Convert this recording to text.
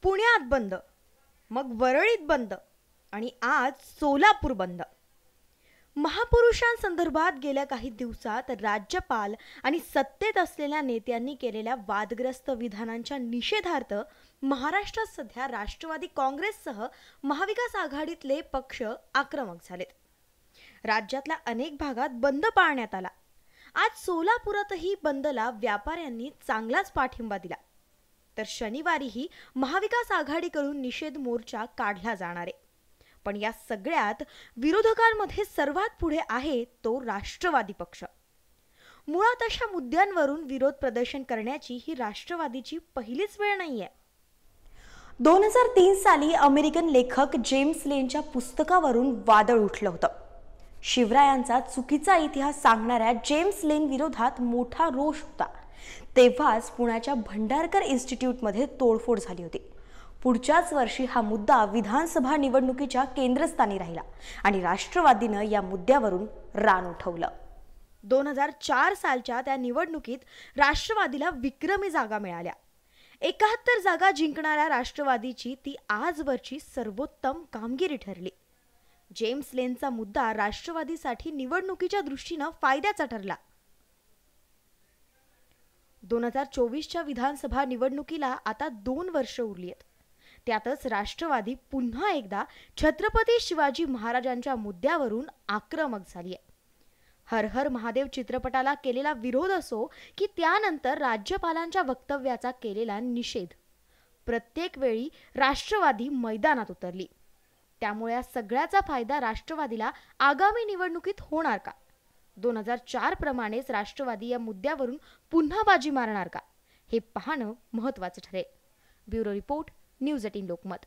पुण्यात बंद, मग वरळीत बंद आणि आज सोलापूर बंद. महापुरुषांसंदर्भात गेल्या काही दिवसात राज्यपाल आणि सत्तेत असलेल्या नेत्यांनी केलेल्या वादग्रस्त विधानांच्या निषेधार्थ महाराष्ट्रात सध्या राष्ट्रवादी काँग्रेससह महाविकास आघाडीतले पक्ष आक्रमक झालेत. राज्यातल्या अनेक भागात बंद पाळण्यात आला. आज सोलापुरातही बंदला व्यापाऱ्यांनी चांगलाच पाठिंबा दिला. तर शनिवारीही महाविकास आघाडीकडून निषेध मोर्चा काढला जाणार आहे. पण या सगळ्यात विरोधकांमध्ये सर्वात पुढे आहे तो राष्ट्रवादी पक्ष. मुळात अशा मुद्द्यांवरून विरोध प्रदर्शन करण्याची ही राष्ट्रवादीची पहिलीच वेळ नाहीये. 2003 साली अमेरिकन लेखक जेम्स लेनच्या पुस्तकावरून वादळ उठलं होतं. शिवरायांचा चुकीचा इतिहास सांगणाऱ्या जेम्स लेन विरोधात मोठा रोष होता. तेव्हाच पुण्याच्या भंडारकर इन्स्टिट्यूटमध्ये तोडफोड झाली होती. पुढच्याच वर्षी हा मुद्दा विधानसभा निवडणुकीच्या केंद्रस्थानी राहिला आणि राष्ट्रवादीनं या मुद्द्यावरून रान उठवलं. 2004 सालच्या त्या निवडणुकीत राष्ट्रवादीला विक्रमी जागा मिळाल्या. 71 जागा जिंकणाऱ्या राष्ट्रवादीची ती आजवरची सर्वोत्तम कामगिरी ठरली. जेम्स लेनचा मुद्दा राष्ट्रवादीसाठी निवडणुकीच्या दृष्टीनं फायद्याचा ठरला. 2024च्या विधानसभा निवडणुकीला आता 2 वर्ष उरली आहेत. त्यातच राष्ट्रवादी पुन्हा एकदा छत्रपती शिवाजी महाराजांच्या मुद्द्यावरून आक्रमक झाली आहे. हर हर महादेव चित्रपटाला केलेला विरोध असो की त्यानंतर राज्यपालांच्या वक्तव्याचा केलेला निषेध, प्रत्येक वेळी राष्ट्रवादी मैदानात उतरली. त्यामुळे या सगळ्याचा फायदा राष्ट्रवादीला आगामी निवडणुकीत होणार का? 2004 प्रमाणेच राष्ट्रवादी या मुद्द्यावरून पुन्हा बाजी मारणार का? हे पाहणं महत्त्वाचं ठरेल. Bureau report, news 18 Lokmat.